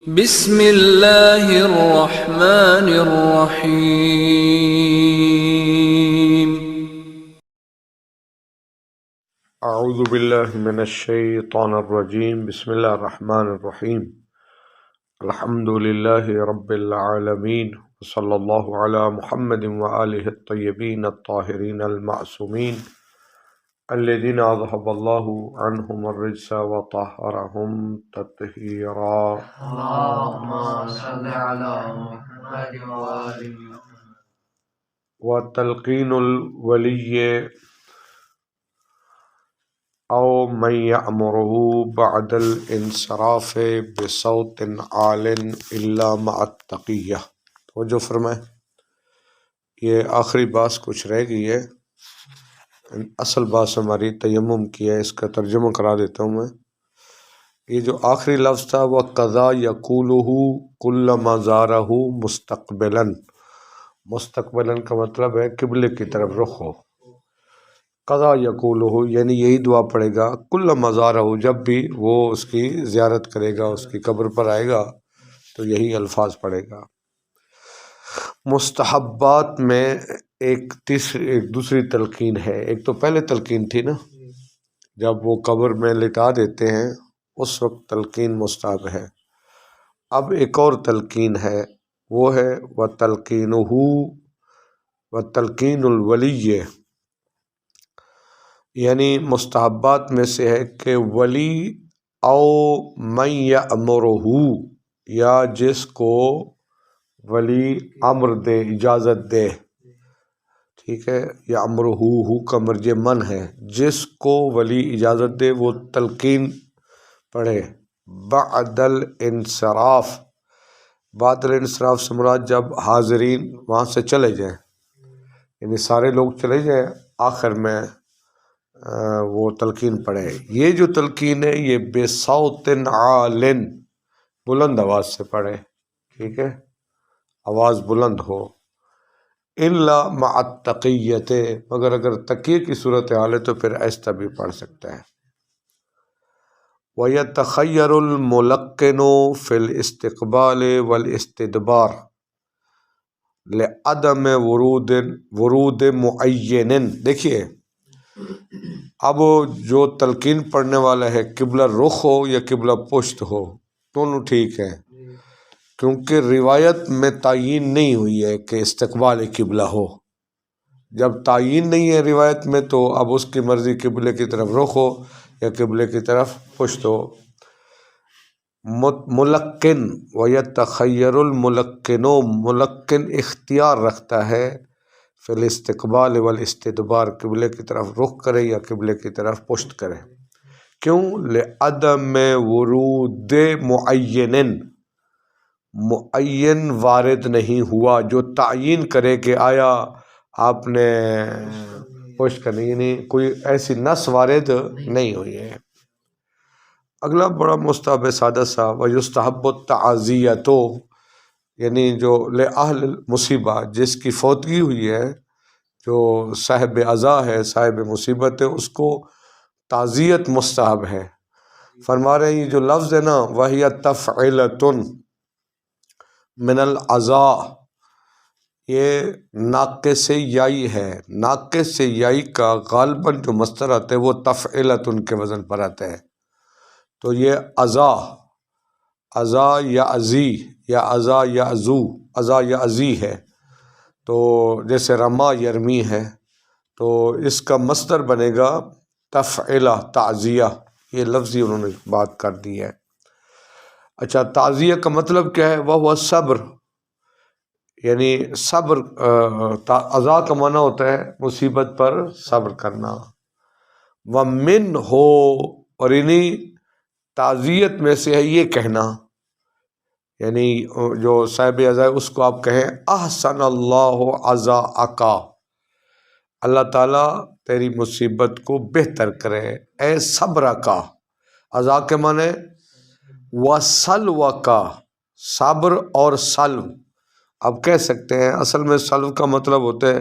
بسم اللہ الرحمن الرحیم۔ اعوذ باللہ من الشیطان الرجیم، بسم اللہ الرحمن الرحیم۔ الحمد للہ رب العالمین، صلی اللہ علی محمد وآلہ الطیبین الطاہرین المعصومین الذین اذھب اللہ عنہم الرجس وطہرہم تطہیرا۔ اللہم صل علی محمد وآل محمد۔ وتلقین الولی او من یأمرہ بعد الانصراف بصوت عال الا مع التقیہ۔ توجہ فرمائیں، یہ آخری باس کچھ رہ گئی ہے، اصل باس ہماری تیمم کی ہے، اس کا ترجمہ کرا دیتا ہوں میں۔ یہ جو آخری لفظ تھا وہ قضا یقولہ کلما زارہ مستقبلاً، مستقبلاً کا مطلب ہے قبلے کی طرف رخ ہو۔ قضا یقولہ یعنی یہی دعا پڑھے گا کلما زارہ، جب بھی وہ اس کی زیارت کرے گا، اس کی قبر پر آئے گا تو یہی الفاظ پڑھے گا۔ مستحبات میں ایک دوسری تلقین ہے، ایک تو پہلے تلقین تھی نا، جب وہ قبر میں لٹا دیتے ہیں اس وقت تلقین مستحب ہے۔ اب ایک اور تلقین ہے، وہ ہے وتلقینہ، وتلقین الولی، یعنی مستحبات میں سے ہے کہ ولی او من یأمرہ، یا جس کو ولی امر دے، اجازت دے، ٹھیک ہے، یأمرہ ہو کا مرجع من ہے، جس کو ولی اجازت دے وہ تلقین پڑھے بعد الانصراف۔ بعد الانصراف سے مراد جب حاضرین وہاں سے چلے جائیں، یعنی سارے لوگ چلے جائیں، آخر میں وہ تلقین پڑھے۔ یہ جو تلقین ہے یہ بصوت عال، بلند آواز سے پڑھے، ٹھیک ہے، آواز بلند ہو۔ الا مع التقیۃ، مگر اگر تقیہ کی صورت حال ہے تو پھر آہستہ بھی پڑھ سکتا ہے۔ وَيَتَخَيَّرُ الْمُلَقِّنُ فِي الْاِسْتِقْبَالِ وَالْاِسْتِدْبَارِ لِعَدَمِ ورود معین۔ دیکھیے اب جو تلقین پڑھنے والا ہے قبلہ رخ ہو یا قبلہ پشت ہو، دونوں ٹھیک ہے، کیونکہ روایت میں تعیین نہیں ہوئی ہے کہ استقبال قبلہ ہو۔ جب تعیین نہیں ہے روایت میں تو اب اس کی مرضی قبلے کی طرف رخ ہو یا قبلے کی طرف پشت ہو۔ ملقن، وَيَتَخَيَّرُ الْمُلَقِّنُ، ملقن اختیار رکھتا ہے فی الاستقبال والاستدبار، قبلے کی طرف رخ کرے یا قبلے کی طرف پشت کرے۔ کیوں؟ لعدم ورود معین وارد نہیں ہوا جو تعیین کرے کہ آیا آپ نے پشت کرنی، یعنی کوئی ایسی نص وارد نہیں ہوئی ہے۔ اگلا بڑا مستحب سادہ سا، وَيُسْتَحَبُّ التَّعْزِیَّۃُ، یعنی جو لِأَہْلِ الْمُصِیبہ، جس کی فوتگی ہوئی ہے، جو صاحب عزا ہے، صاحب مصیبت ہے، اس کو تعزیت مستحب ہے۔ فرما رہے ہیں یہ جو لفظ ہے نا، وَهِيَ تَفْعِلَةٌ مِنَ الْعَزَا، یہ ناقص یائی ہے، ناقص یائی کا غالباً جو مصدر آتا ہے وہ تفعلۃ کے وزن پر آتا ہے، تو یہ عزا، عزا یا عزی، یا عزا یا عزو، عزا یا عزی ہے، تو جیسے رما یرمی ہے تو اس کا مصدر بنے گا تفعلہ، تعزیہ، یہ لفظی انہوں نے بات کر دی ہے۔ اچھا، تعزیہ کا مطلب کیا ہے؟ وہ صبر، یعنی صبر، عزا کا معنی ہوتا ہے مصیبت پر صبر کرنا۔ ومن ہو، اور انہی تعزیت میں سے ہے یہ کہنا، یعنی جو صاحب عزا ہے اس کو آپ کہیں احسن اللہ عزاءک، اللہ تعالیٰ تیری مصیبت کو بہتر کرے، اے صبر کا، عزا کے معنی وسلو کا، صبر اور سلو، اب کہہ سکتے ہیں اصل میں سلو کا مطلب ہوتا ہے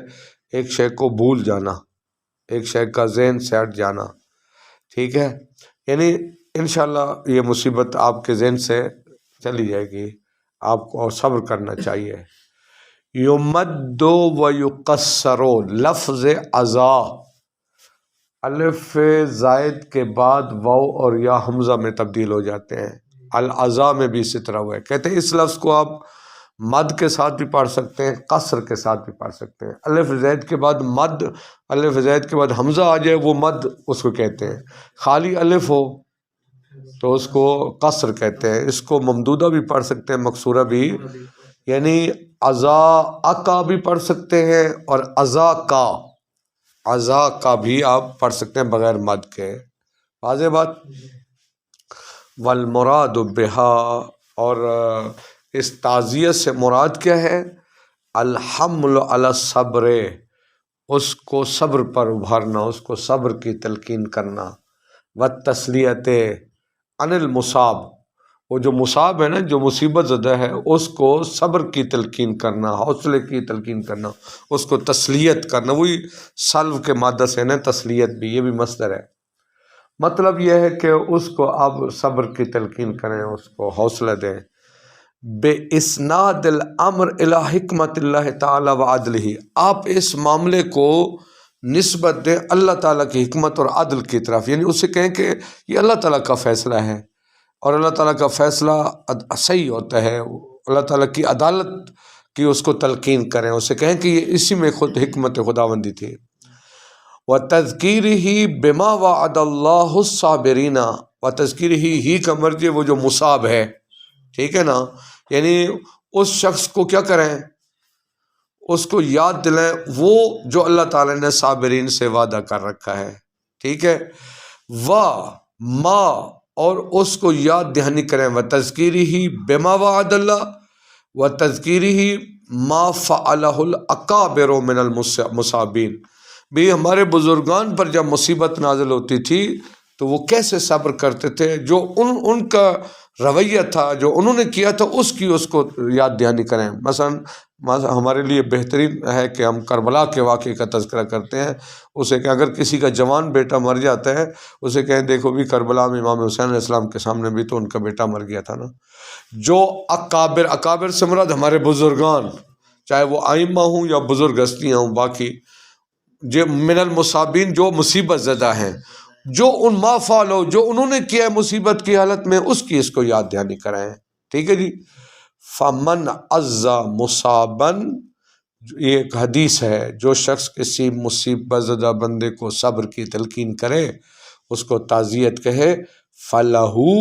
ایک شے کو بھول جانا، ایک شے کا ذہن سے ہٹ جانا، ٹھیک ہے، یعنی انشاءاللہ یہ مصیبت آپ کے ذہن سے چلی جائے گی، آپ کو صبر کرنا چاہیے۔ یمدو و یقصرو، لفظ عزا الف زائد کے بعد واو اور یا حمزہ میں تبدیل ہو جاتے ہیں، العزا میں بھی اسی طرح ہوا ہے۔ کہتے ہیں اس لفظ کو آپ مد کے ساتھ بھی پڑھ سکتے ہیں، قصر کے ساتھ بھی پڑھ سکتے ہیں۔ الف زید کے بعد مد، الف زید کے بعد حمزہ آ جائے وہ مد اس کو کہتے ہیں، خالی الف ہو تو اس کو قصر کہتے ہیں۔ اس کو ممدودہ بھی پڑھ سکتے ہیں، مکسورہ بھی، یعنی عزا کا بھی پڑھ سکتے ہیں اور عزا کا بھی آپ پڑھ سکتے ہیں بغیر مد کے۔ واضح بات۔ والمراد بہا، اور اس تعزیت سے مراد کیا ہے؟ الحمل علی الصبر، اس کو صبر پر ابھارنا، اس کو صبر کی تلقین کرنا، والتسلیت عن المصاب، وہ جو مصاب ہے نا، جو مصیبت زدہ ہے، اس کو صبر کی تلقین کرنا، حوصلے کی تلقین کرنا، اس کو تسلیت کرنا۔ وہی سلو کے مادہ سے نا تسلیت بھی، یہ بھی مصدر ہے۔ مطلب یہ ہے کہ اس کو آپ صبر کی تلقین کریں، اس کو حوصلہ دیں۔ بے اسناد الامر الی حکمت اللہ تعالی و عدلہ، آپ اس معاملے کو نسبت دیں اللہ تعالیٰ کی حکمت اور عدل کی طرف، یعنی اسے کہیں کہ یہ اللہ تعالیٰ کا فیصلہ ہے اور اللہ تعالیٰ کا فیصلہ صحیح ہوتا ہے، اللہ تعالیٰ کی عدالت کی اس کو تلقین کریں، اسے کہیں کہ یہ اسی میں خود حکمت خداوندی تھی۔ وَتَذْكِيرِهِ بِمَا وَعَدَ اللَّهُ الصَّابِرِينَ، وَتَذْكِيرِهِ ہی کا مرجع وہ جو مصاب ہے، ٹھیک ہے نا، یعنی اس شخص کو کیا کریں؟ اس کو یاد دلائیں وہ جو اللہ تعالیٰ نے صابرین سے وعدہ کر رکھا ہے، ٹھیک ہے۔ ما، اور اس کو یاد دہانی کریں، وَتَذْكِيرِهِ بِمَا وَعَدَ اللَّهُ وَتَذْكِيرِهِ مَا فَعَلَهُ الْأَكَابِرُ مِنَ الْمُصَابِينَ، بھی ہمارے بزرگان پر جب مصیبت نازل ہوتی تھی تو وہ کیسے صبر کرتے تھے، جو ان کا رویہ تھا، جو انہوں نے کیا تھا، اس کو یاد دہانی کریں۔ مثلا ہمارے لیے بہترین ہے کہ ہم کربلا کے واقعے کا تذکرہ کرتے ہیں، اسے کہ اگر کسی کا جوان بیٹا مر جاتا ہے، اسے کہیں دیکھو بھی کربلا میں امام حسین علیہ السلام کے سامنے بھی تو ان کا بیٹا مر گیا تھا نا۔ جو اکابر سے مراد ہمارے بزرگان، چاہے وہ ائمہ ہوں یا بزرگ ہستیاں ہوں، باقی جو من المصابین، جو مصیبت زدہ ہیں، جو ان ما فعلوا، جو انہوں نے کیا ہے مصیبت کی حالت میں، اس کی اس کو یاد دہانی کرائیں، ٹھیک ہے جی۔ فمن عزا مصابن، یہ ایک حدیث ہے، جو شخص کسی مصیبت زدہ بندے کو صبر کی تلقین کرے، اس کو تعزیت کہے، فلہو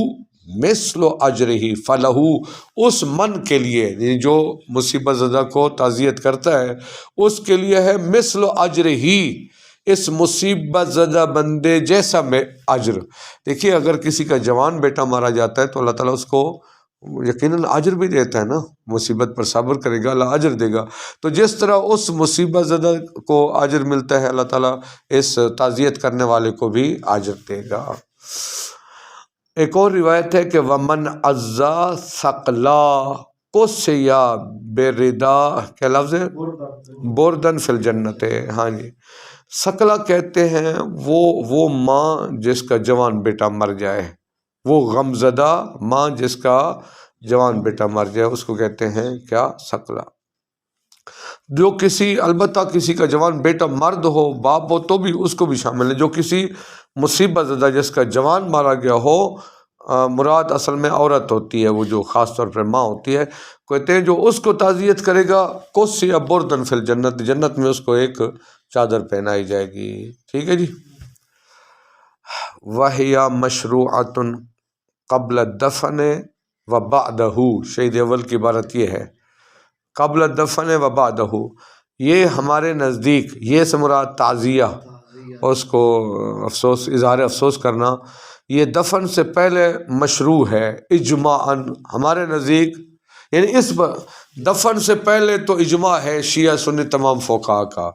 مثل اجرہ، فلہو اس من کے لیے، یعنی جو مصیبت زدہ کو تعزیت کرتا ہے اس کے لیے ہے مثل اجرہ، اس مصیبت زدہ بندے جیسا میں اجر۔ دیکھیے اگر کسی کا جوان بیٹا مارا جاتا ہے تو اللہ تعالیٰ اس کو یقیناً اجر بھی دیتا ہے نا، مصیبت پر صبر کرے گا اللہ اجر دے گا، تو جس طرح اس مصیبت زدہ کو اجر ملتا ہے، اللہ تعالیٰ اس تعزیت کرنے والے کو بھی اجر دے گا۔ ایک اور روایت ہے کہ وَمَنْ عَزَّا ثَقْلَا قُسِّيَ بِرِدَا، کیا لفظ ہے؟ بردن فی الجنت، ہاں جی۔ ثقلہ کہتے ہیں وہ ماں جس کا جوان بیٹا مر جائے، وہ غمزدہ ماں جس کا جوان بیٹا مر جائے، اس کو کہتے ہیں کیا؟ ثقلہ۔ جو البتہ کسی کا جوان بیٹا مرد ہو، باپ ہو، تو بھی اس کو بھی شامل ہے۔ جو کسی مصیبت زدہ جس کا جوان مارا گیا ہو، مراد اصل میں عورت ہوتی ہے، وہ جو خاص طور پر ماں ہوتی ہے، کہتے ہیں جو اس کو تعزیت کرے گا، قُسِّيَ بُرْدًا فِي الْجَنَّةِ، جنت میں اس کو ایک چادر پہنائی جائے گی، ٹھیک ہے جی۔ وَهِيَ مَشْرُوعَةٌ قبل الدفن و بعدہ، شہید اول کی عبارت یہ ہے، قبل الدفن و بعدہ، یہ ہمارے نزدیک، یہ سے مراد تعزیہ، اس کو افسوس، اظہار افسوس کرنا، یہ دفن سے پہلے مشروع ہے اجماعاً ہمارے نزدیک، یعنی اس دفن سے پہلے تو اجماع ہے شیعہ سنی تمام فقہا کا،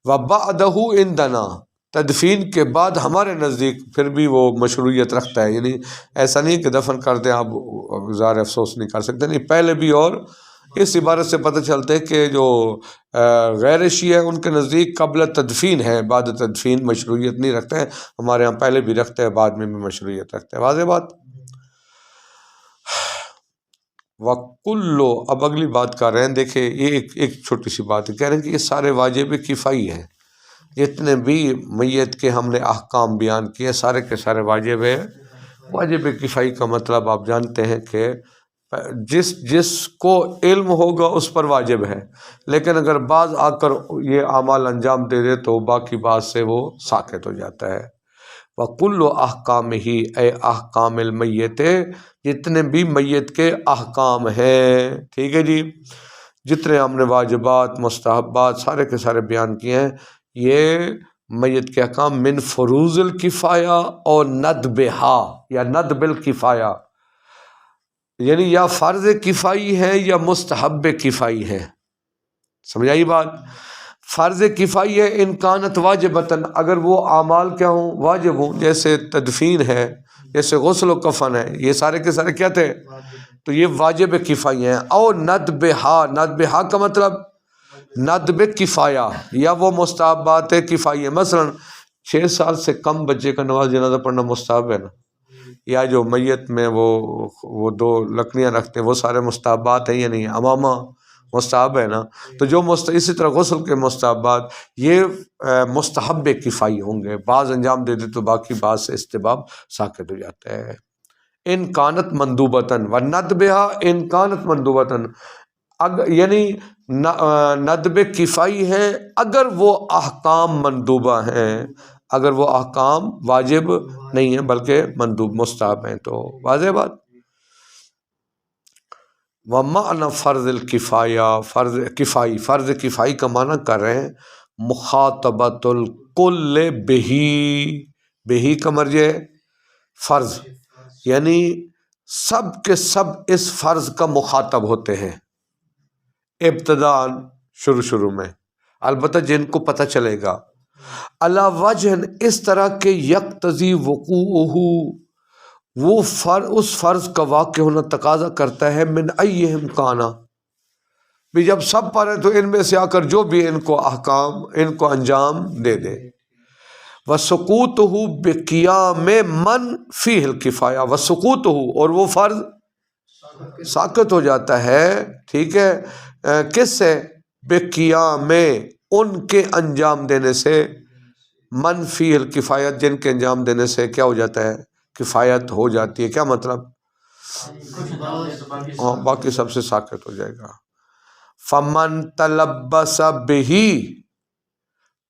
و بعدہ عندنا، تدفین کے بعد ہمارے نزدیک پھر بھی وہ مشروعیت رکھتا ہے، یعنی ایسا نہیں کہ دفن کر دیں آپ اظہار افسوس نہیں کر سکتے، نہیں، پہلے بھی۔ اور اس عبارت سے پتہ چلتا ہے کہ جو غیر شیعہ ان کے نزدیک قبل تدفین ہے، بعد تدفین مشروعیت نہیں رکھتے ہیں، ہمارے ہاں پہلے بھی رکھتے ہیں، بعد میں بھی مشروعیت رکھتے ہیں، واضح بات۔ وَكُلُّ، اب اگلی بات کر رہے ہیں، دیکھیں یہ ایک چھوٹی سی بات ہے، کہہ رہے ہیں کہ یہ سارے واجب کفائی ہیں، جتنے بھی میت کے ہم نے احکام بیان کیے سارے کے سارے واجب ہے۔ واجب کفائی کا مطلب آپ جانتے ہیں کہ جس کو علم ہوگا اس پر واجب ہے، لیکن اگر بعض آ کر یہ اعمال انجام دے دے تو باقی بات سے وہ ساکت ہو جاتا ہے۔ وَكُلُّ أَحْكَامِهِ، اے احکام المیت، جتنے بھی میت کے احکام ہیں، ٹھیک ہے جی، جتنے ہم نے واجبات مستحبات سارے کے سارے بیان کیے ہیں، یہ میت کے احکام من فروض الکفایہ اور ندبہا یا ندب الکفایہ، یعنی یا فرض کفائی ہے یا مستحب کفائی ہے، سمجھ آئی بات؟ فرض کفائی ہے انکانت واجبتاً، اگر وہ اعمال کیا ہوں واجب ہوں، جیسے تدفین ہے، جیسے غسل و کفن ہے، یہ سارے کے سارے کیا تھے؟ تو یہ واجب کفائی ہیں۔ اور ندبہا، ندبہا کا مطلب ندب کفایہ، یا وہ مستحبات کفائی ہے، مثلا 6 سال سے کم بچے کا نماز جنازہ پڑھنا مستحب ہے نا، یا جو میت میں وہ 2 لکڑیاں رکھتے ہیں وہ سارے مستحبات ہیں یا نہیں؟ امامہ مستحب ہے نا، تو جو اسی طرح غسل کے مستحبات یہ مستحب کفائی ہوں گے، بعض انجام دے دے تو باقی بعض سے استحباب ساکت ہو جاتا ہے۔ ان کانت مندوبتاً و ندبہا ان کانت مندوبتاً، یعنی ندب کفائی ہے اگر وہ احکام مندوبہ ہیں، اگر وہ احکام واجب نہیں ہیں بلکہ مندوب مستحب ہیں، تو واضح بات۔ وَمَعْنَ فرض الکفایہ، فرض کفائی کا معنی کر رہے ہیں مخاطبۃ الکل بہی کا مرجع فرض، یعنی سب کے سب اس فرض کا مخاطب ہوتے ہیں ابتداءً، شروع میں، البتہ جن کو پتہ چلے گا، علی وجہ اس طرح کہ یقتضی وقوعہ، وہ اس فرض کا واقع ہونا تقاضا کرتا ہے من ایہم کانا، بھی جب سب پر ہے تو ان میں سے آ کر جو بھی ان کو احکام ان کو انجام دے دے۔ وسقوطہ بقیام من فیہ الکفایہ، وسقوطہ، اور وہ فرض ساقط ہو جاتا ہے، ٹھیک ہے، کس سے؟ بقیام، ان کے انجام دینے سے، من فیہ الکفایت، جن کے انجام دینے سے کیا ہو جاتا ہے؟ کفایت ہو جاتی ہے۔ کیا مطلب؟ باقی سب سے ساقط ہو جائے گا۔ فمن تلبس بہی،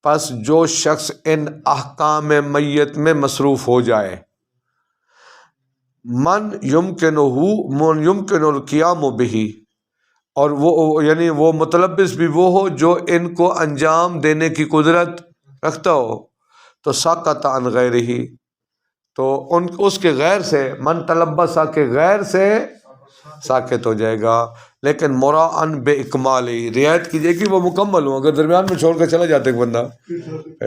پس جو شخص ان احکام میت میں مصروف ہو جائے، من یمکن القیام بہی، اور وہ یعنی وہ متلبس بھی وہ ہو جو ان کو انجام دینے کی قدرت رکھتا ہو، تو ساقط عن غیرہ، تو اس کے غیر سے، من تلبسہ کے غیر سے ساقط ہو جائے گا، لیکن مراعن بے اکمالی، رعایت کیجیے کہ وہ مکمل ہوں، اگر درمیان میں چھوڑ کر چلا جاتا ایک بندہ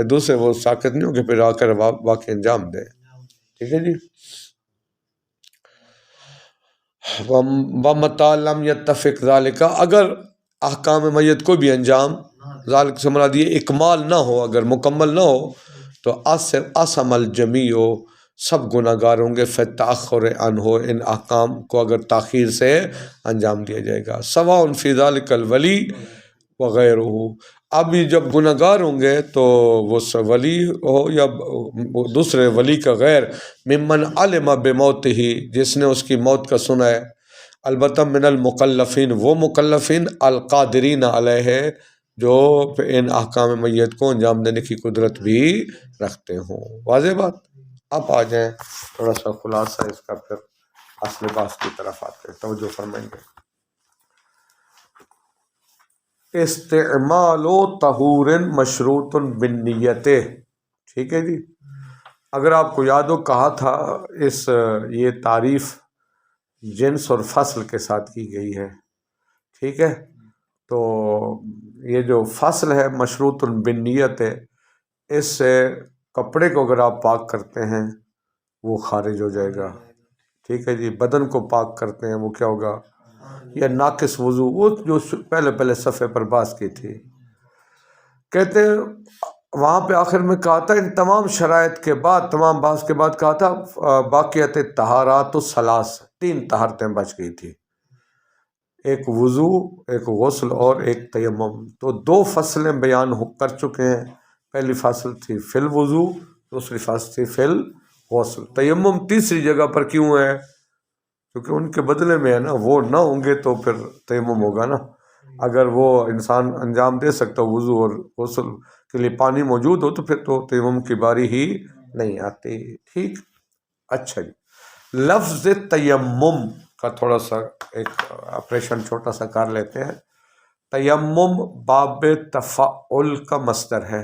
دوسرے، وہ ساقط نہیں ہو کہ پھر آ کر واقعی انجام دے، ٹھیک ہے جی۔ وَمَتَى لَمْ يَتَّفِقْ ذَلِكَ، اگر احکام میت کو بھی انجام، ذالک سے مراد یہ اکمال نہ ہو، اگر مکمل نہ ہو، تو اسم الجمیع، سب گناہ گار ہوں گے، فی التأخر عنہ، ان احکام کو اگر تاخیر سے انجام دیا جائے گا، سواء فی ذلک الولی وغیرہ، اب یہ جب گناہ گار ہوں گے تو وہ ولی ہو یا دوسرے ولی کا غیر، ممن علم بموتہ، جس نے اس کی موت کا سنا ہے، البتہ من المکلفین، وہ مکلفین القادرین علیہ، جو ان احکام میت کو انجام دینے کی قدرت بھی رکھتے ہوں۔ واضح بات؟ اب آ جائیں تھوڑا سا خلاصہ اس کا، پھر اصل بات کی طرف آتے ہیں، توجہ فرمائیں گے۔ استعمال طہور مشروط بالنیت، ٹھیک ہے جی، اگر آپ کو یاد ہو کہا تھا یہ تعریف جنس اور فصل کے ساتھ کی گئی ہے، ٹھیک ہے، تو یہ جو فصل ہے مشروط بالنیت ہے، اس سے کپڑے کو اگر آپ پاک کرتے ہیں وہ خارج ہو جائے گا، ٹھیک ہے جی، بدن کو پاک کرتے ہیں وہ کیا ہوگا؟ یا ناقص وضو، وہ جو پہلے صفحے پر بات کی تھی، کہتے ہیں وہاں پہ آخر میں کہا تھا ان تمام شرائط کے بعد، تمام بحث کے بعد کہا تھا باقیت طہارات الثلاث، 3 طہارتیں بچ گئی تھی، ایک وضو، ایک غسل اور ایک تیمم، تو دو فصلیں بیان کر چکے ہیں۔ پہلی فصل تھی فی الوضو، دوسری فصل تھی فی الغسل۔ تیمم تیسری جگہ پر کیوں ہے؟ کیونکہ ان کے بدلے میں ہے نا، وہ نہ ہوں گے تو پھر تیمم ہوگا نا۔ اگر وہ انسان انجام دے سکتا وضو اور غسل کے لیے پانی موجود ہو تو پھر تو تیمم کی باری ہی نہیں آتی۔ ٹھیک، اچھا جی، لفظ تیمم کا تھوڑا سا ایک آپریشن چھوٹا سا کر لیتے ہیں۔ تیمم باب تفعل کا مصدر ہے،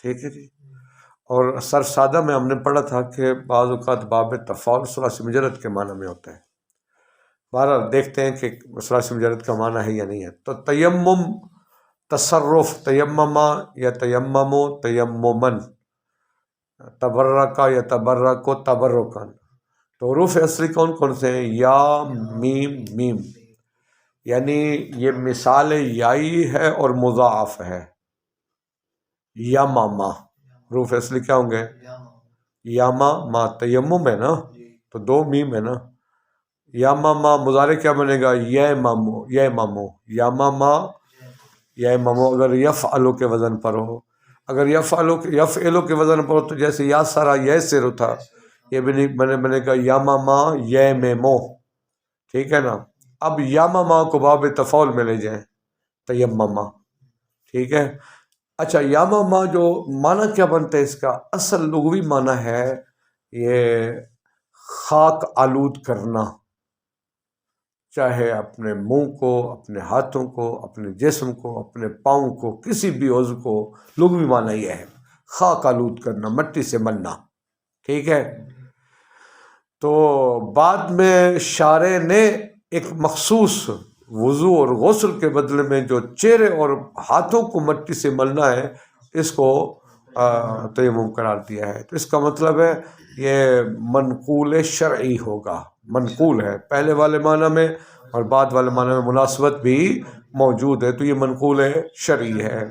ٹھیک ہے جی، اور صرف سادہ میں ہم نے پڑھا تھا کہ بعض اوقات باب تفعل ثلاثی مجرد کے معنی میں ہوتا ہے۔ بہرحال دیکھتے ہیں کہ ثلاثی مجرد کا معنی ہے یا نہیں ہے۔ تو تیمم تصرف، تیمما یا تیممو تیممن، تبرکا یا تبرکو تبرکن۔ تو حروف اصلی کون کون سے ہیں؟ یا، میم، میم، یعنی یہ مثال یائی ہے اور مضاعف ہے۔ یماما، حروف اصلی کیا ہوں گے؟ یاما ما، تیمم ہے نا تو دو میم ہے نا۔ یاماما مضارع کیا بنے گا؟ یمامو، یمامو، یاماما یمامو، اگر یفعلو کے وزن پر ہو۔ اگر یفعلو کے وزن پر ہو تو جیسے یا سرا یسر تھا، یہ بھی بنے گا یاماما یممو، ٹھیک ہے نا۔ اب یاماما کو باب تفعول میں لے جائیں، تیمما، ٹھیک ہے۔ اچھا، یاماما جو معنی کیا بنتا ہے اس کا؟ اصل لغوی معنی ہے یہ خاک آلود کرنا، چاہے اپنے منہ کو، اپنے ہاتھوں کو، اپنے جسم کو، اپنے پاؤں کو، کسی بھی عضو کو، لغوی معنی یہ ہے خاک آلود کرنا، مٹی سے ملنا، ٹھیک ہے۔ تو بعد میں شارع نے ایک مخصوص وضو اور غسل کے بدلے میں جو چہرے اور ہاتھوں کو مٹی سے ملنا ہے اس کو تیمم قرار دیا ہے۔ تو اس کا مطلب ہے یہ منقول شرعی ہوگا، منقول ہے، پہلے والے معنی میں اور بعد والے معنی میں مناسبت بھی موجود ہے، تو یہ منقول شرعی ہے،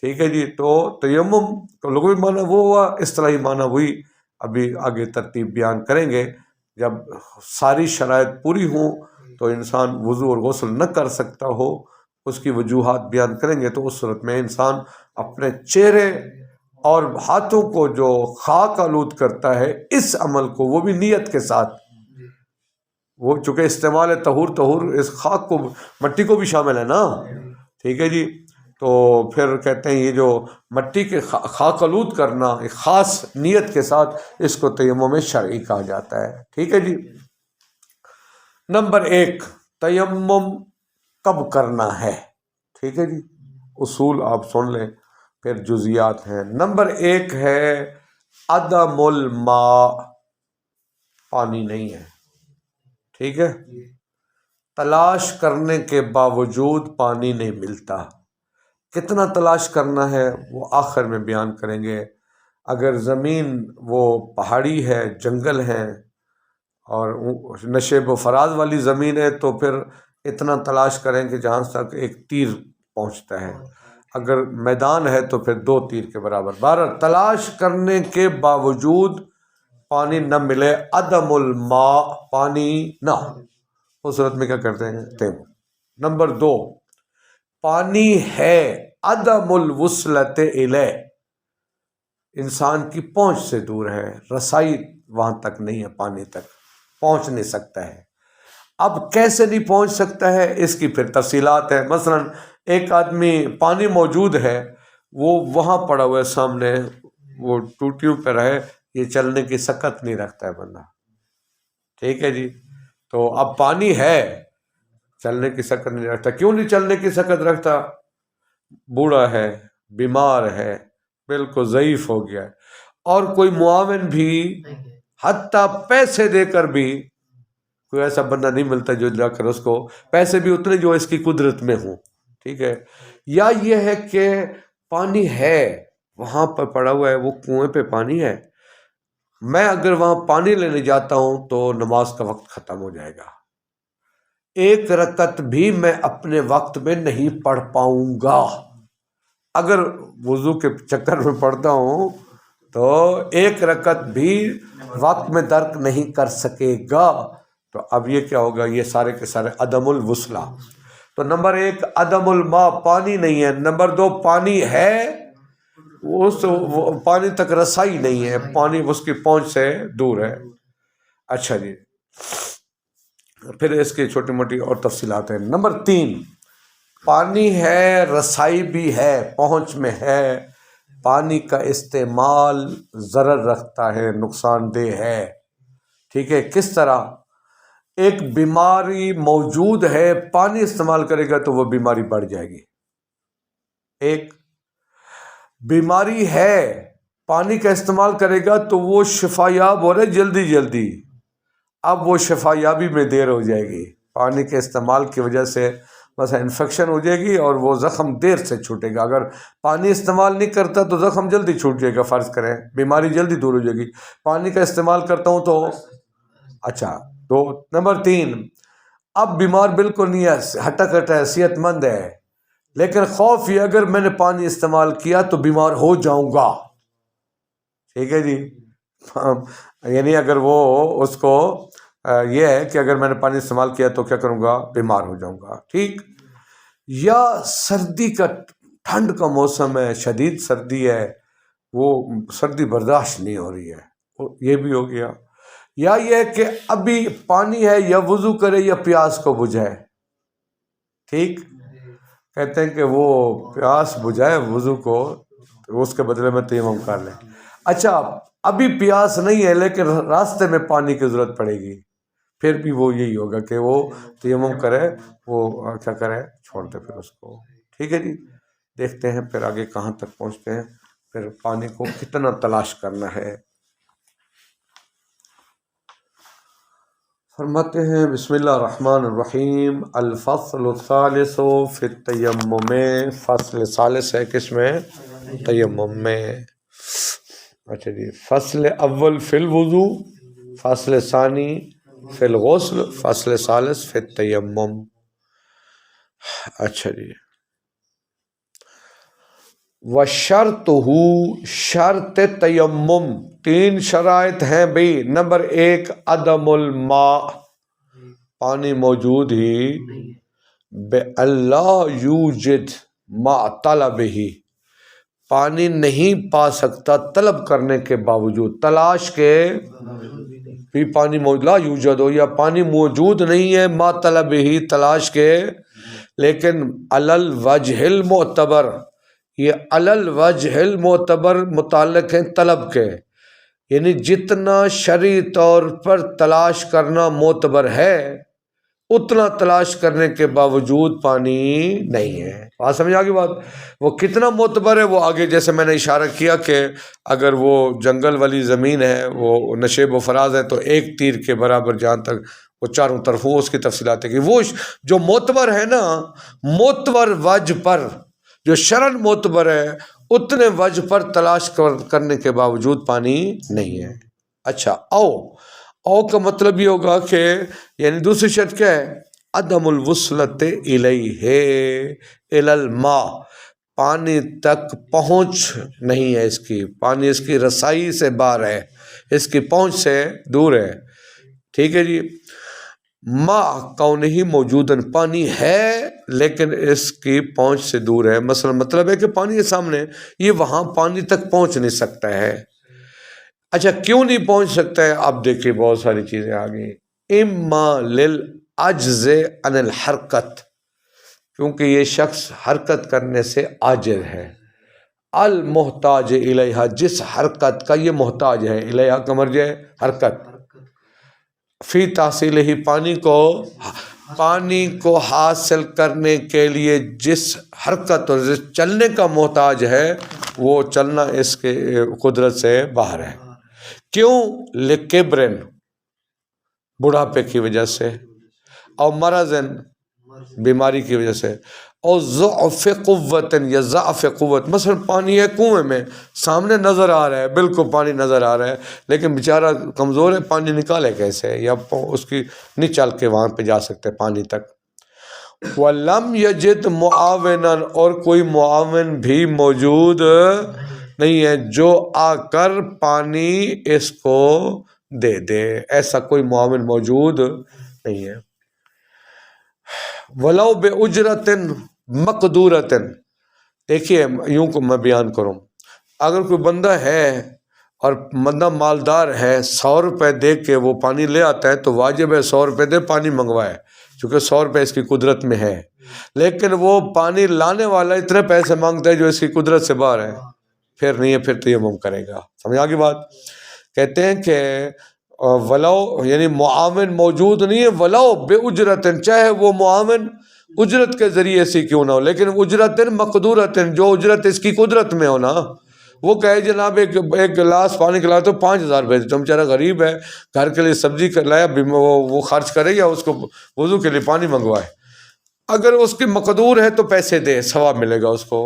ٹھیک ہے جی۔ تو تیمم کا لغوی معنی وہ ہوا، اصطلاحی معنی وہی ابھی آگے ترتیب بیان کریں گے۔ جب ساری شرائط پوری ہوں تو انسان وضو اور غسل نہ کر سکتا ہو، اس کی وجوہات بیان کریں گے، تو اس صورت میں انسان اپنے چہرے اور ہاتھوں کو جو خاک آلود کرتا ہے اس عمل کو، وہ بھی نیت کے ساتھ، وہ چونکہ استعمال طہور اس خاک کو، مٹی کو بھی شامل ہے نا، ٹھیک ہے جی۔ تو پھر کہتے ہیں یہ جو مٹی کے خاک آلود کرنا ایک خاص نیت کے ساتھ، اس کو تیمم شرعی کہا جاتا ہے، ٹھیک ہے جی۔ نمبر 1، تیمم کب کرنا ہے، ٹھیک ہے جی، اصول آپ سن لیں پھر جزیات ہیں۔ نمبر 1 ہے عدم الماء، پانی نہیں ہے، ٹھیک ہے، تلاش کرنے کے باوجود پانی نہیں ملتا۔ کتنا تلاش کرنا ہے وہ آخر میں بیان کریں گے۔ اگر زمین وہ پہاڑی ہے، جنگل ہے اور نشیب و فراز والی زمین ہے تو پھر اتنا تلاش کریں کہ جہاں تک ایک تیر پہنچتا ہے، اگر میدان ہے تو پھر 2 تیر کے برابر۔ بہرحال تلاش کرنے کے باوجود پانی نہ ملے، عدم الماء، پانی نہ ہو، اس صورت میں کیا کرتے ہیں؟ تیمم۔ نمبر 2، پانی ہے، عدم الوصلۃ الیہ، انسان کی پہنچ سے دور ہے، رسائی وہاں تک نہیں ہے، پانی تک پہنچ نہیں سکتا ہے۔ اب کیسے نہیں پہنچ سکتا ہے اس کی پھر تفصیلات ہیں۔ مثلا ایک آدمی پانی موجود ہے، وہ وہاں پڑا ہوا ہے سامنے، وہ ٹوٹیوں پہ رہے، یہ چلنے کی سکت نہیں رکھتا ہے بندہ، ٹھیک ہے جی۔ تو اب پانی ہے، چلنے کی سکت نہیں رکھتا۔ کیوں نہیں چلنے کی سکت رکھتا؟ بوڑھا ہے، بیمار ہے، بالکل ضعیف ہو گیا ہے، اور کوئی معاون بھی، حتیٰ پیسے دے کر بھی کوئی ایسا بندہ نہیں ملتا جو جا کر اس کو، پیسے بھی اتنے جو اس کی قدرت میں ہوں، ٹھیک ہے۔ یا یہ ہے کہ پانی ہے، وہاں پر پڑا ہوا ہے، وہ کنویں پہ پانی ہے، میں اگر وہاں پانی لینے جاتا ہوں تو نماز کا وقت ختم ہو جائے گا، 1 رکعت بھی میں اپنے وقت میں نہیں پڑھ پاؤں گا۔ اگر وضو کے چکر میں پڑھتا ہوں تو 1 رکعت بھی وقت میں درک نہیں کر سکے گا۔ تو اب یہ کیا ہوگا؟ یہ سارے کے سارے عدم الوصلہ۔ تو نمبر 1 عدم الماء، پانی نہیں ہے. نمبر 2 پانی ہے، وہ پانی تک رسائی نہیں ہے، پانی اس کی پہنچ سے دور ہے. اچھا جی، پھر اس کی چھوٹی موٹی اور تفصیلات ہیں. نمبر 3 پانی ہے، رسائی بھی ہے، پہنچ میں ہے. پانی کا استعمال ضرر رکھتا ہے، نقصان دہ ہے. ٹھیک ہے، کس طرح؟ ایک بیماری موجود ہے، پانی استعمال کرے گا تو وہ بیماری بڑھ جائے گی. ایک بیماری ہے، پانی کا استعمال کرے گا تو وہ شفا یاب ہو رہے جلدی جلدی، اب وہ شفا یابی میں دیر ہو جائے گی. پانی کے استعمال کی وجہ سے مثلا انفیکشن ہو جائے گی اور وہ زخم دیر سے چھوٹے گا. اگر پانی استعمال نہیں کرتا تو زخم جلدی چھوٹ جائے گا، فرض کریں بیماری جلدی دور ہو جائے گی. پانی کا استعمال کرتا ہوں تو اچھا. تو نمبر 3 اب بیمار بالکل نہیں ہے، ہٹا کٹا ہے، صحت مند ہے، لیکن خوف یہ اگر میں نے پانی استعمال کیا تو بیمار ہو جاؤں گا. ٹھیک ہے جی، یعنی اگر وہ اس کو یہ ہے کہ اگر میں نے پانی استعمال کیا تو کیا کروں گا؟ بیمار ہو جاؤں گا. ٹھیک. یا سردی کا، ٹھنڈ کا موسم ہے، شدید سردی ہے، وہ سردی برداشت نہیں ہو رہی ہے، یہ بھی ہو گیا. یا یہ کہ ابھی پانی ہے، یا وضو کرے یا پیاس کو بجھائے. ٹھیک، کہتے ہیں کہ وہ پیاس بجھائے وضو کو، اس کے بدلے میں تیمم کر لیں. اچھا، ابھی پیاس نہیں ہے لیکن راستے میں پانی کی ضرورت پڑے گی، پھر بھی وہ یہی ہوگا کہ وہ تیمم کرے، وہ کیا کرے؟ چھوڑ دے پھر اس کو. ٹھیک ہے جی، دیکھتے ہیں پھر آگے کہاں تک پہنچتے ہیں، پھر پانی کو کتنا تلاش کرنا ہے. فرماتے ہیں بسم اللہ الرحمن الرحیم. الفصل الثالث فی التیمم، فصل ثالث ہے کس میں؟ تیمم میں. اچھا جی، فصل اول فی الوضو، فصل ثانی فی الغسل، فصل ثالث فی التیمم. اچھا جی، وَشَرْطُهُ، شرط تیمم 3 شرائط ہیں بھئی. نمبر 1 عدم الماء، پانی موجود ہی، بِأَلَّا یوجد مع طلبہ، پانی نہیں پا سکتا طلب کرنے کے باوجود، تلاش کے بھی پانی موجود، لا یوجد ہو، یا پانی موجود نہیں ہے مع طلبہ، تلاش کے، لیکن علی الوجہ المعتبر، یہ علی الوجہ المعتبر متعلق ہیں طلب کے، یعنی جتنا شرعی طور پر تلاش کرنا معتبر ہے اتنا تلاش کرنے کے باوجود پانی نہیں ہے. بات سمجھ آگی بات؟ وہ کتنا معتبر ہے وہ آگے، جیسے میں نے اشارہ کیا کہ اگر وہ جنگل والی زمین ہے، وہ نشیب و فراز ہے، تو 1 تیر کے برابر جہاں تک وہ چاروں طرف ہو، اس کی تفصیلات ہے کہ وہ جو معتبر ہے نا، معتبر وجہ پر، جو شرعاً معتبر ہے، اتنے وجہ پر تلاش کرنے کے باوجود پانی نہیں ہے. اچھا، او کا مطلب یہ ہوگا کہ یعنی دوسری شرط کیا ہے؟ عدم الوصلۃ الیہ الی الماء، پانی تک پہنچ نہیں ہے اس کی، پانی اس کی رسائی سے باہر ہے، اس کی پہنچ سے دور ہے. ٹھیک ہے جی، ما کونہ موجوداً، پانی ہے لیکن اس کی پہنچ سے دور ہے. مثلا مطلب ہے کہ پانی کے سامنے، یہ وہاں پانی تک پہنچ نہیں سکتا ہے. اچھا، کیوں نہیں پہنچ سکتا ہے؟ آپ دیکھیے بہت ساری چیزیں آ گئی. اما للعجز عن الحرکت، کیونکہ یہ شخص حرکت کرنے سے عاجز ہے. المحتاج الیہا، جس حرکت کا یہ محتاج ہے، الیہا کا مرجع ہے حرکت، فی تحصیل ہی، پانی کو حاصل کرنے کے لیے جس حرکت اور جس چلنے کا محتاج ہے، وہ چلنا اس کے قدرت سے باہر ہے. کیوں؟ لکبرن، بڑھاپے کی وجہ سے، اور مرضن، بیماری کی وجہ سے، اور ضعف قوت، یا ضعف قوت. مثلا پانی ہے کنویں میں، سامنے نظر آ رہا ہے، بالکل پانی نظر آ رہا ہے، لیکن بیچارہ کمزور ہے، پانی نکالے کیسے؟ یا اس کی نہیں چل کے وہاں پہ جا سکتے پانی تک. وَلَمْ يَجِدْ مُعَاوِنًا، اور کوئی معاون بھی موجود نہیں ہے جو آ کر پانی اس کو دے دے، ایسا کوئی معاون موجود نہیں ہے. ولو بأجرت مقدورت، دیکھیے یوں کو میں بیان کروں، اگر کوئی بندہ ہے اور بندہ مالدار ہے، 100 روپے دے کے وہ پانی لے آتا ہے تو واجب ہے 100 روپے دے پانی منگوائے، چونکہ 100 روپے اس کی قدرت میں ہے، لیکن وہ پانی لانے والا اتنے پیسے مانگتا ہے جو اس کی قدرت سے باہر ہے، پھر نہیں ہے، پھر تیمم کرے گا۔ سمجھ آگے بات؟ کہتے ہیں کہ ولو یعنی معاون موجود نہیں ہے، ولو بے اجرت، چاہے وہ معاون اجرت کے ذریعے سے کیوں نہ ہو، لیکن اجرت مقدورت، جو اجرت اس کی قدرت میں ہو نا، وہ کہے جناب ایک گلاس پانی کھلاؤ تو 5000 بھیج دو، بیچارہ غریب ہے، گھر کے لیے سبزی لایا، وہ خرچ کرے یا اس کو وضو کے لیے پانی منگوائے، اگر اس کی مقدور ہے تو پیسے دے، ثواب ملے گا اس کو،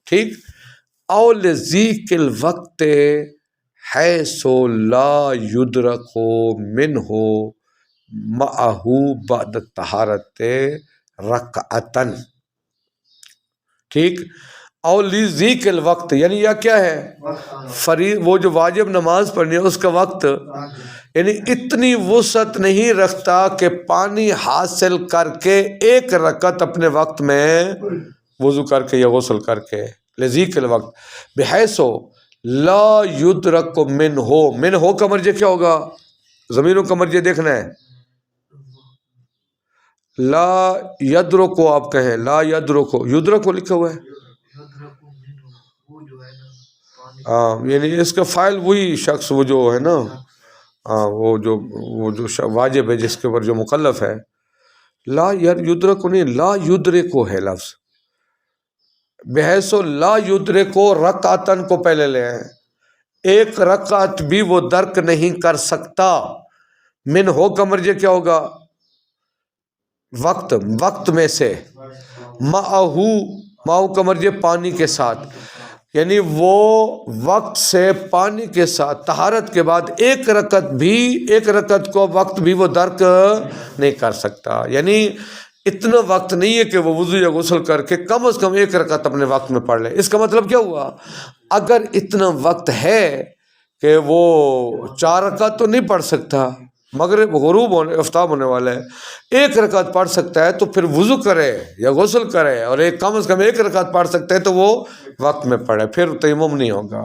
ٹھیک۔ او لذیک الوقت حیث لا یدرک منہ معہ بعد طہارت رکعتن، ٹھیک۔ او لذیک الوقت یعنی یا کیا ہے، وہ جو واجب نماز پڑھنی ہے اس کا وقت، یعنی اتنی وسعت نہیں رکھتا کہ پانی حاصل کر کے 1 رکعت اپنے وقت میں وضو کر کے یا غسل کر کے، لذیک الوقت بحیث لا یدرک منہ کا مرجع کیا ہوگا، ضمیروں کا مرجع دیکھنا ہے، لا یدرکو آپ کہیں، لا یدرکو، یدرکو لکھا ہوا ہے، یعنی اس کا فاعل وہی شخص وہ جو ہے نا، وہ جو واجب ہے جس کے اوپر جو مکلف ہے، لا یدرکو نہیں، لا یدرکو ہے لفظ، بحیث لا یدرکو رکعتن کو پہلے لے آئیں، 1 رکعت بھی وہ درک نہیں کر سکتا، من ہو کا مرجع کیا ہوگا، وقت میں سے، معہو کا مرجع پانی کے ساتھ، یعنی وہ وقت سے پانی کے ساتھ طہارت کے بعد 1 رکعت کو وقت بھی وہ درک نہیں کر سکتا، یعنی اتنا وقت نہیں ہے کہ وہ وضو یا غسل کر کے کم از کم 1 رکعت اپنے وقت میں پڑھ لے۔ اس کا مطلب کیا ہوا، اگر اتنا وقت ہے کہ وہ 4 رکعت تو نہیں پڑھ سکتا، مغرب غروب آفتاب ہونے والا ہے، 1 رکعت پڑھ سکتا ہے تو پھر وضو کرے یا غسل کرے، اور کم از کم 1 رکعت پڑھ سکتا ہے تو وہ وقت میں پڑھے، پھر تیمم نہیں ہوگا۔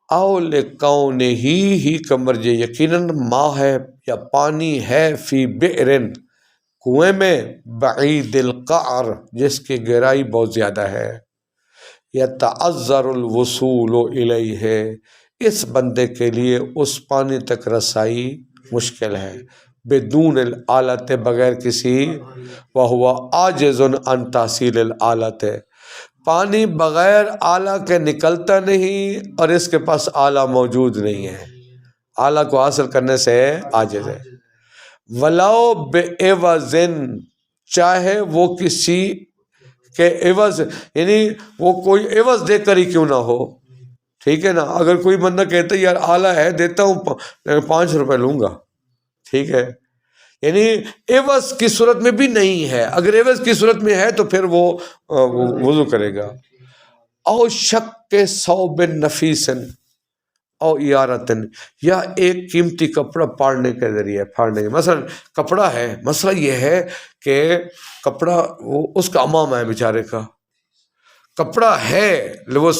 او لکونہ ہی کا مرجع یقیناً ماء ہے یا پانی ہے، فی بئرن کنویں میں، بعید القعر جس کی گہرائی بہت زیادہ ہے، یتعذر الوصول الیہ اس بندے کے لیے اس پانی تک رسائی مشکل ہے، بدون الآلت بغیر کسی، وہو عاجز عن تحصیل الآلت پانی بغیر آلہ کے نکلتا نہیں، اور اس کے پاس آلہ موجود نہیں ہے، آلہ کو حاصل کرنے سے عاجز ہے۔ ولو بعوض چاہے وہ کسی کے عوض، یعنی وہ کوئی عوض دے کر ہی کیوں نہ ہو، ٹھیک ہے نا، اگر کوئی بندہ کہتا ہے یار آلہ ہے دیتا ہوں 5 روپے لوں گا، ٹھیک ہے، یعنی عوض کی صورت میں بھی نہیں ہے، اگر عوض کی صورت میں ہے تو پھر وہ وضو کرے گا۔ او شک ثوب نفیس او اعارتن یا ایک قیمتی کپڑا پاڑنے کے ذریعے، پھاڑنے کے، مثلا کپڑا ہے، مسئلہ یہ ہے کہ کپڑا وہ اس کا امامہ ہے بیچارے کا، کپڑا ہے وہ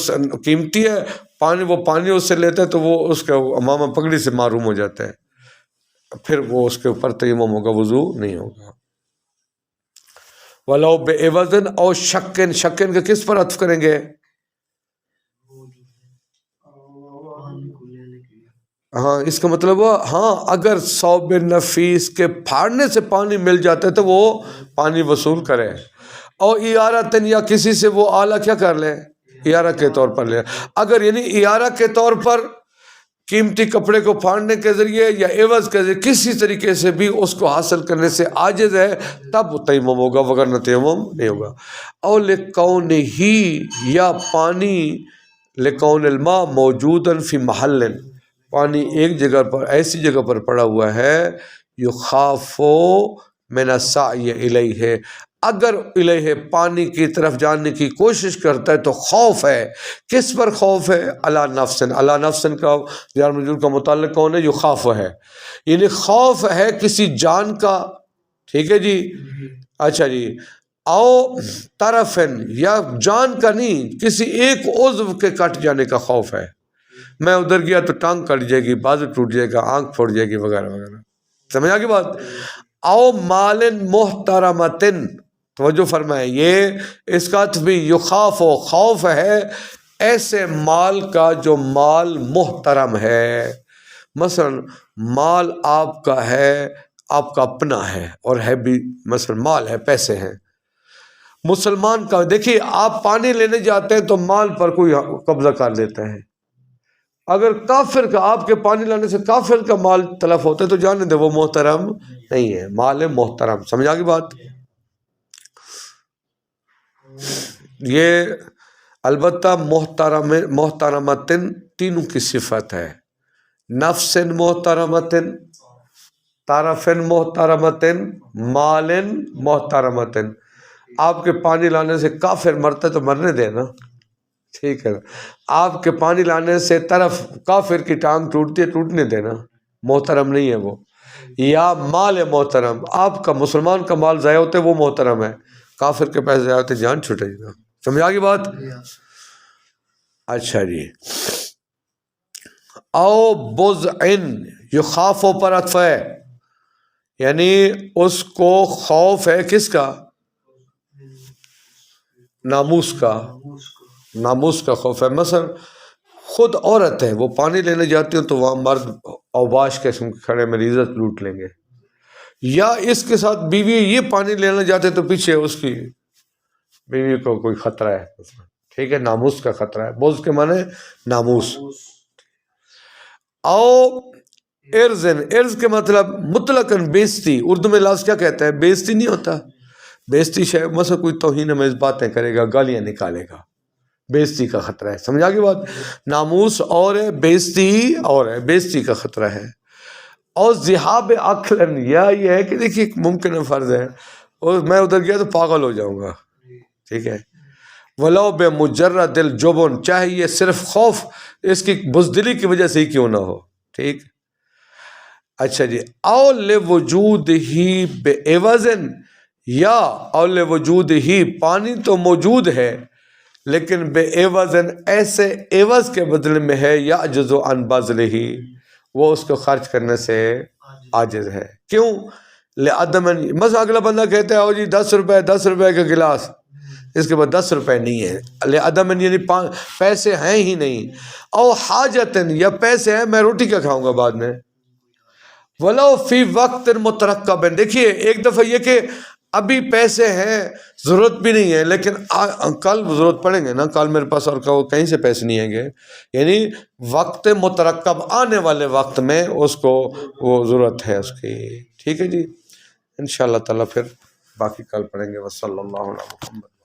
قیمتی ہے، پانی اس سے لیتا ہے تو وہ اس کا امامہ پگڑی سے معروم ہو جاتا ہے، پھر وہ اس کے اوپر تیمم ہوگا، وضو نہیں ہوگا۔ ولو بعوض او شکن، شکن کا کس پر عطف کریں گے، ہاں اس کا مطلب ہوا ہاں اگر ثوب نفیس کے پھاڑنے سے پانی مل جاتا ہے تو وہ پانی وصول کرے، اور اعارتن یا کسی سے وہ آلہ کیا کر لے، اعارہ کے طور پر لے، اگر یعنی اعارہ کے طور پر قیمتی کپڑے کو پھاڑنے کے ذریعے یا عوض کے ذریعے کسی طریقے سے بھی اس کو حاصل کرنے سے عاجز ہے تب تیمم ہوگا، وگرنہ تیمم نہیں ہوگا۔ او لکون ہی یا پانی، لکون الماء موجودا فی محل پانی ایک جگہ پر، ایسی جگہ پر پڑا ہوا ہے، یخاف من السعی الیہ اگر الیہ پانی کی طرف جانے کی کوشش کرتا ہے تو خوف ہے، کس پر خوف ہے، علی نفسن، علی نفسن کا جار مجرور کا متعلق کون ہے، یخاف ہے، یعنی خوف ہے کسی جان کا، ٹھیک ہے جی. اچھا جی. او طرفن یا جان کا نہیں، کسی ایک عضو کے کٹ جانے کا خوف ہے. میں ادھر گیا تو ٹانگ کٹ جائے گی، بازو ٹوٹ جائے گا، آنکھ پھوٹ جائے گی وغیرہ وغیرہ. سمجھ آگے بات. او مال محترمتن، توجہ فرمائے، یہ اس کا بھی یخاف و خوف ہے ایسے مال کا جو مال محترم ہے. مثلا مال آپ کا ہے، آپ کا اپنا ہے اور ہے بھی، مثلا مال ہے، پیسے ہیں. مسلمان کا دیکھیے، آپ پانی لینے جاتے ہیں تو مال پر کوئی قبضہ کر لیتا ہے. اگر کافر کا آپ کے پانی لانے سے کافر کا مال تلف ہوتا ہے تو جانے دے، وہ محترم نہیں ہے، مال محترم. سمجھا کی بات. یہ البتہ محترمتن تینوں کی صفت ہے. نفس محترمتن، طرفن محترمتن، مالن محترمتن. آپ کے پانی لانے سے کافر مرتا ہے تو مرنے دے نا، ٹھیک ہے. آپ کے پانی لانے سے طرف کافر کی ٹانگ ٹوٹتی ہے، ٹوٹنے دینا، محترم نہیں ہے وہ. یا مال محترم، آپ کا مسلمان کا مال ضائع ہوتا ہے وہ محترم ہے، کافر کے پیسے ضائع ہوتے جان چھوٹے گا. سمجھا کی بات. اچھا جی. او بضعن، یخاف پر عطف ہے، یعنی اس کو خوف ہے کس کا؟ ناموس کا. ناموس کا خوف ہے. مثلا خود عورت ہے، وہ پانی لینے جاتی ہیں تو وہاں مرد اوباش قسم کے کھڑے میری عزت لوٹ لیں گے. یا اس کے ساتھ بیوی یہ پانی لینے جاتے تو پیچھے اس کی بیوی کو کوئی خطرہ ہے، ٹھیک ہے، ناموس کا خطرہ ہے. بوز کے معنی ناموس. او ارزن، ارز کے مطلب مطلقاً بیزتی. اردو میں لفظ کیا کہتا ہے؟ بیزتی نہیں ہوتا. بیزتی مثلا کوئی توہین میں باتیں کرے گا، گالیاں نکالے گا، بیزتی کا خطرہ ہے. سمجھا کی بات. ناموس اور ہے، بیزتی اور ہے، بیزتی کا خطرہ ہے. اور ذہاب عقل، یا یہ ہے کہ دیکھیے ممکن فرض ہے اور میں ادھر گیا تو پاگل ہو جاؤں گا، ٹھیک ہے. ولو بے مجرد الجبن، چاہے یہ صرف خوف اس کی بزدلی کی وجہ سے ہی کیوں نہ ہو، ٹھیک. اچھا جی. او لوجود ہی بے عوضن، یا او لوجود ہی، پانی تو موجود ہے لیکن بے عوضن، ایسے عوض کے بدلے میں ہے، یا جزو عن بذلہ، وہ اس کو خرچ کرنے سے عاجز ہے. کیوں؟ لعدم، مثلا اگلا بندہ کہتا ہے او جی 10 روپے، 10 روپے کا گلاس، اس کے بعد 10 روپے نہیں ہے. لعدم یعنی پیسے ہیں ہی نہیں. او حاجتن، یا پیسے ہیں میں روٹی کیا کھاؤں گا بعد میں. ولو فی وقت مترقب، دیکھیے ایک دفعہ یہ کہ ابھی پیسے ہیں، ضرورت بھی نہیں ہے، لیکن کل ضرورت پڑیں گے نا، کل میرے پاس اور کہیں سے پیسے نہیں آئیں گے. یعنی وقت مترقب، آنے والے وقت میں اس کو وہ ضرورت ہے اس کی. ٹھیک ہے جی. انشاءاللہ تعالیٰ پھر باقی کل پڑھیں گے. وصلی اللہ علیہ محمد.